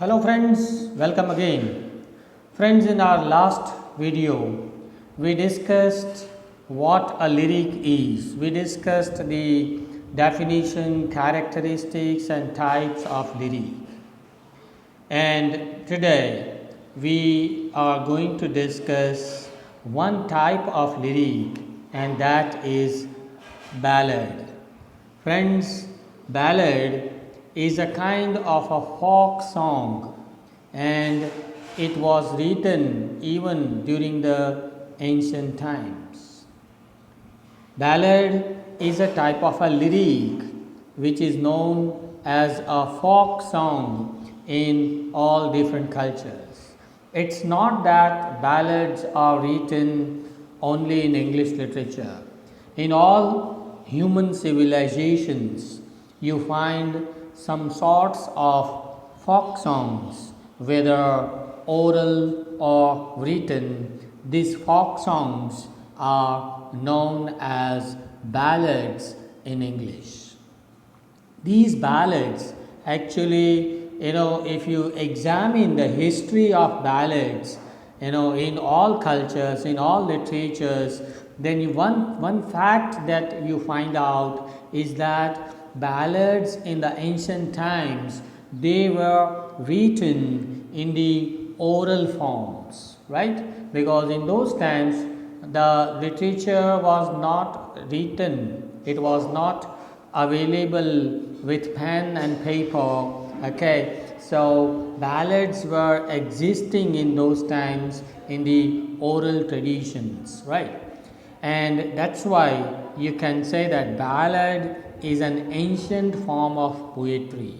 Hello friends, welcome again. Friends, in our last video, we discussed what a lyric is. We discussed the definition, characteristics and types of lyric. And today we are going to discuss one type of lyric, and that is ballad. Friends, ballad is a kind of a folk song, and it was written even during the ancient times. Ballad is a type of a lyric which is known as a folk song in all different cultures. It's not that ballads are written only in English literature. In all human civilizations, you find some sorts of folk songs, whether oral or written. These folk songs are known as ballads in English. These ballads actually, if you examine the history of ballads, in all cultures, in all literatures, then one fact that you find out is that ballads in the ancient times, they were written in the oral forms, right? Because in those times the literature was not written, it was not available with pen and paper. Okay, so ballads were existing in those times in the oral traditions, right? And that's why you can say that ballad is an ancient form of poetry.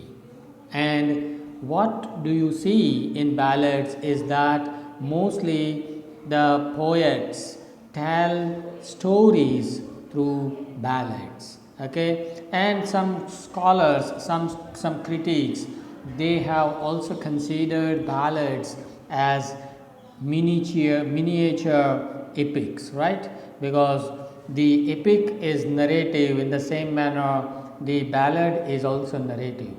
And what do you see in ballads is that mostly the poets tell stories through ballads. Okay, and some scholars, some critics, they have also considered ballads as miniature epics, right? Because the epic is narrative, in the same manner the ballad is also narrative.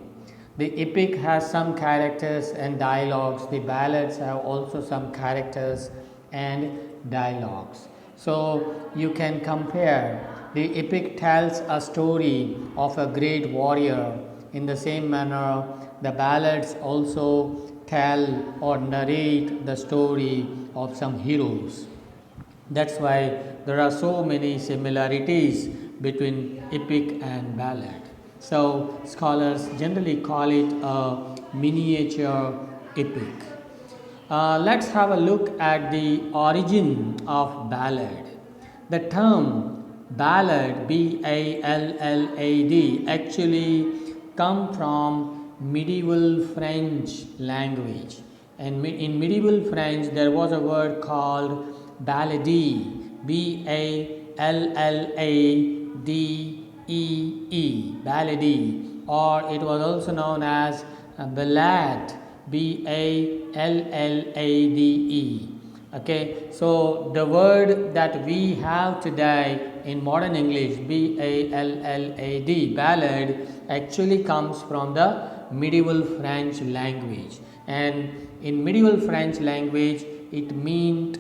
The epic has some characters and dialogues, the ballads have also some characters and dialogues. So you can compare. The epic tells a story of a great warrior. In the same manner, the ballads also tell or narrate the story of some heroes. That's why there are so many similarities between epic and ballad. So scholars generally call it a miniature epic. Let's have a look at the origin of ballad. The term ballad, B-A-L-L-A-D, actually come from medieval French language. And in medieval French, there was a word called ballady, B-A-L-L-A-D-E-E, ballady, or it was also known as ballad, B-A-L-L-A-D-E. Okay, so the word that we have today in modern English, B-A-L-L-A-D, ballad, actually comes from the medieval French language. And in medieval French language, it meant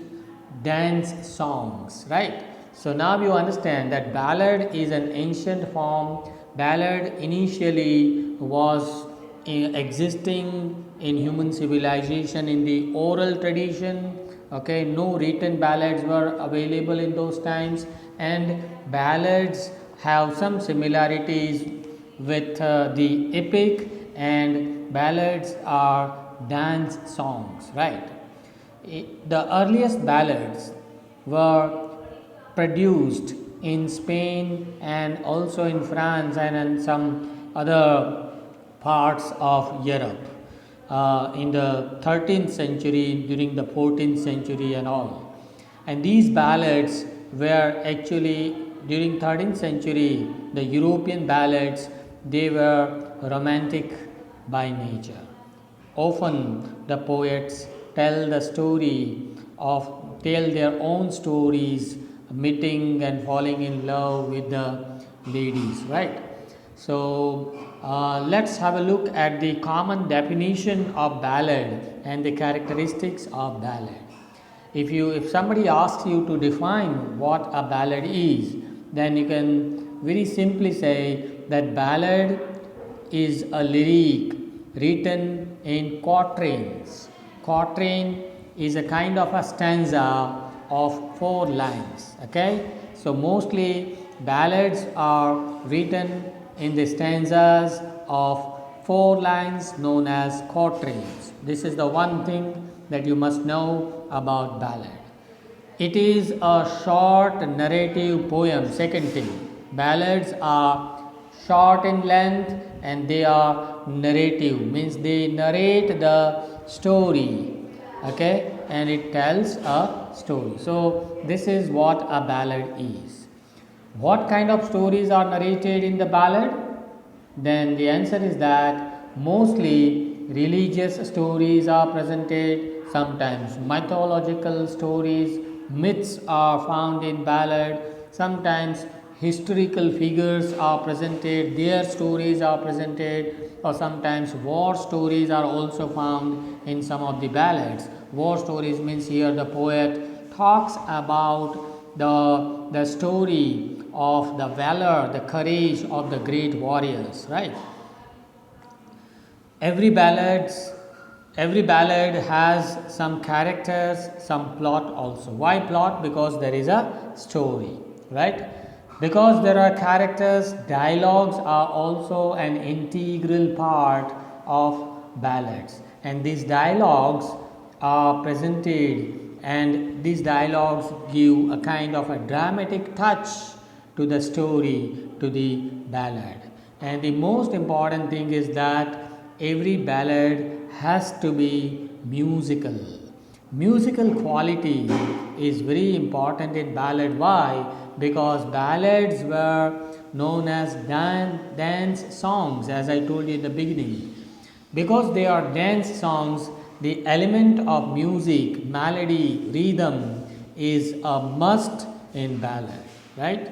dance songs, right? So now you understand that ballad is an ancient form. Ballad initially was existing in human civilization in the oral tradition. Okay, no written ballads were available in those times, and ballads have some similarities with the epic, and ballads are dance songs, right? The earliest ballads were produced in Spain and also in France and in some other parts of Europe in the 13th century, during the 14th century and all. And these ballads were actually, during 13th century, the European ballads, they were romantic by nature. Often the poets tell their own stories, meeting and falling in love with the ladies, right? So Let's have a look at the common definition of ballad and the characteristics of ballad. If somebody asks you to define what a ballad is, then you can very simply say that ballad is a lyric written in quatrains. Quatrain is a kind of a stanza of 4 lines. Okay, so mostly ballads are written in the stanzas of 4 lines known as quatrains. This is the one thing that you must know about ballad. It is a short narrative poem. Second thing, ballads are short in length and they are narrative, means they narrate the story, okay, and it tells a story. So this is what a ballad is. What kind of stories are narrated in the ballad? Then the answer is that mostly religious stories are presented, sometimes mythological stories, myths are found in ballad, sometimes historical figures are presented, their stories are presented, or sometimes war stories are also found in some of the ballads. War stories means here the poet talks about the story of the valor, the courage of the great warriors, right? Every ballad has some characters, some plot also. Why plot? Because there is a story, right? Because there are characters, dialogues are also an integral part of ballads, and these dialogues are presented, and these dialogues give a kind of a dramatic touch to the story, to the ballad. And the most important thing is that every ballad has to be musical. Musical quality is very important in ballad. Why? Because ballads were known as dance songs, as I told you in the beginning. Because they are dance songs, the element of music, melody, rhythm is a must in ballad, right?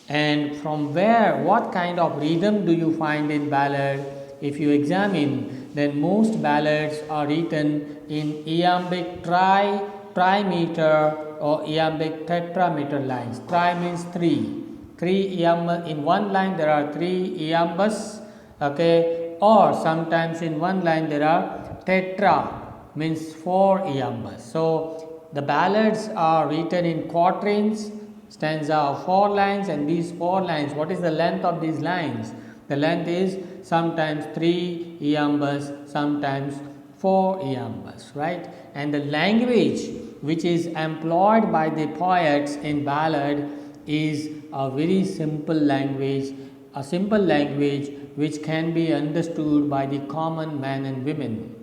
And from where, what kind of rhythm do you find in ballad? If you examine, then most ballads are written in iambic trimeter or iambic tetrameter lines. Tri means 3. 3 iambs, in one line there are 3 iambs, okay, or sometimes in one line there are tetra, means 4 iambs. So the ballads are written in quatrains, stanza of 4 lines, and these 4 lines, what is the length of these lines? The length is sometimes 3 iambs, sometimes 4 iambs, right? And the language which is employed by the poets in ballad is a very simple language, a simple language which can be understood by the common man and women.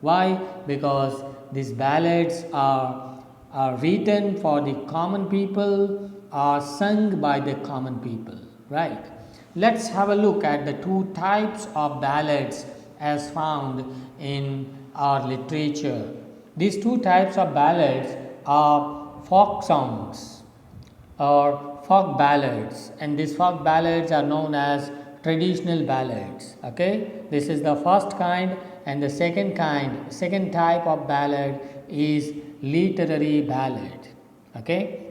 Why? Because these ballads are written for the common people, are sung by the common people, right? Let's have a look at the 2 types of ballads as found in our literature. These 2 types of ballads are folk songs or folk ballads, and these folk ballads are known as traditional ballads. Okay, this is the first kind, and the second type of ballad is literary ballad. Okay,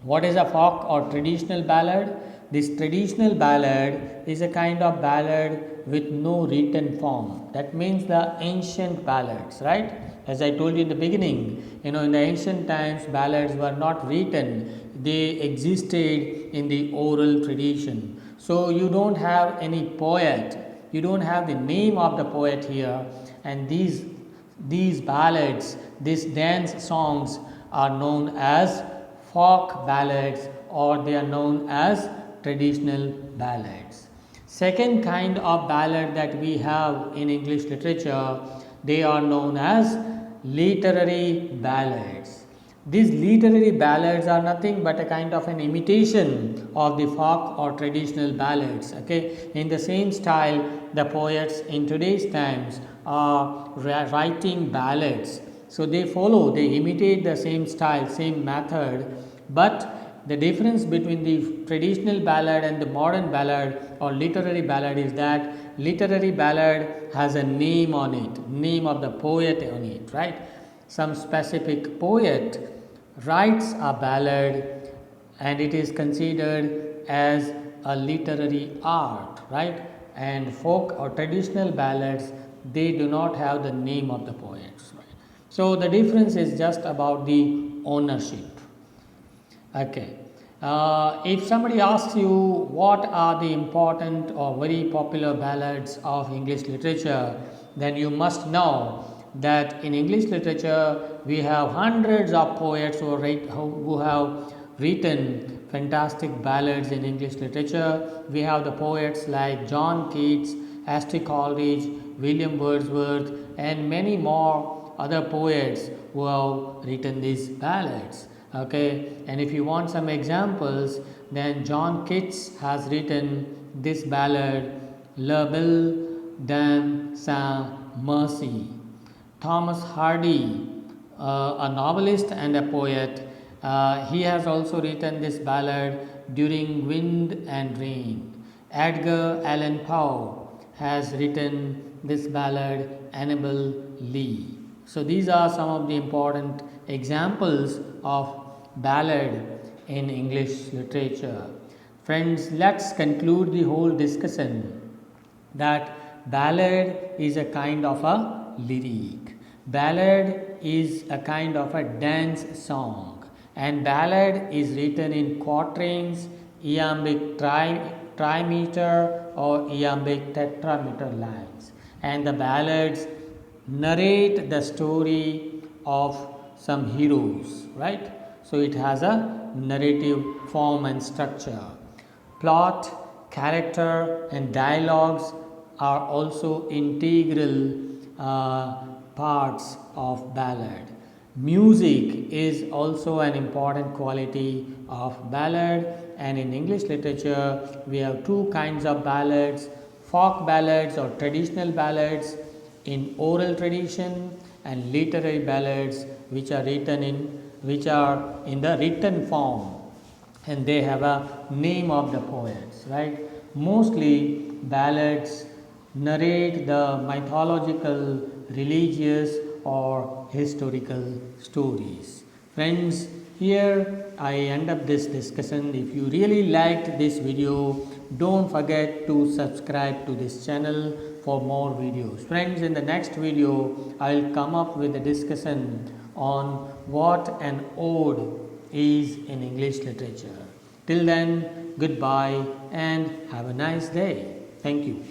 what is a folk or traditional ballad? This traditional ballad is a kind of ballad with no written form. That means the ancient ballads, right? As I told you in the beginning, in the ancient times ballads were not written, they existed in the oral tradition. So you don't have any poet, you don't have the name of the poet here, and these ballads, these dance songs are known as folk ballads, or they are known as traditional ballads. Second kind of ballad that we have in English literature, they are known as literary ballads. These literary ballads are nothing but a kind of an imitation of the folk or traditional ballads. Okay, in the same style, the poets in today's times are writing ballads. So they imitate the same style, same method, but the difference between the traditional ballad and the modern ballad or literary ballad is that literary ballad has a name on it, name of the poet on it, right? Some specific poet writes a ballad and it is considered as a literary art, right? And folk or traditional ballads, they do not have the name of the poets, right? So the difference is just about the ownership. Okay. If somebody asks you what are the important or very popular ballads of English literature, then you must know that in English literature we have hundreds of poets who have written fantastic ballads in English literature. We have the poets like John Keats, Astor Coleridge, William Wordsworth, and many more other poets who have written these ballads. Okay, and if you want some examples, then John Keats has written this ballad La Belle Dame Sans Merci. Thomas Hardy, a novelist and a poet, he has also written this ballad During Wind and Rain. Edgar Allan Poe has written this ballad Annabel Lee. So these are some of the important examples of ballad in English literature. Friends, let's conclude the whole discussion that ballad is a kind of a lyric. Ballad is a kind of a dance song, and ballad is written in quatrains, iambic trimeter or iambic tetrameter lines, and the ballads narrate the story of some heroes, right? So it has a narrative form and structure. Plot, character, and dialogues are also integral parts of ballad. Music is also an important quality of ballad, and in English literature we have two kinds of ballads: folk ballads or traditional ballads in oral tradition, and literary ballads which are in the written form, and they have a name of the poets, right? Mostly ballads narrate the mythological, religious or historical stories. Friends, here I end up this discussion. If you really liked this video, don't forget to subscribe to this channel for more videos. Friends, in the next video I will come up with a discussion on what an ode is in English literature. Till then, goodbye and have a nice day. Thank you.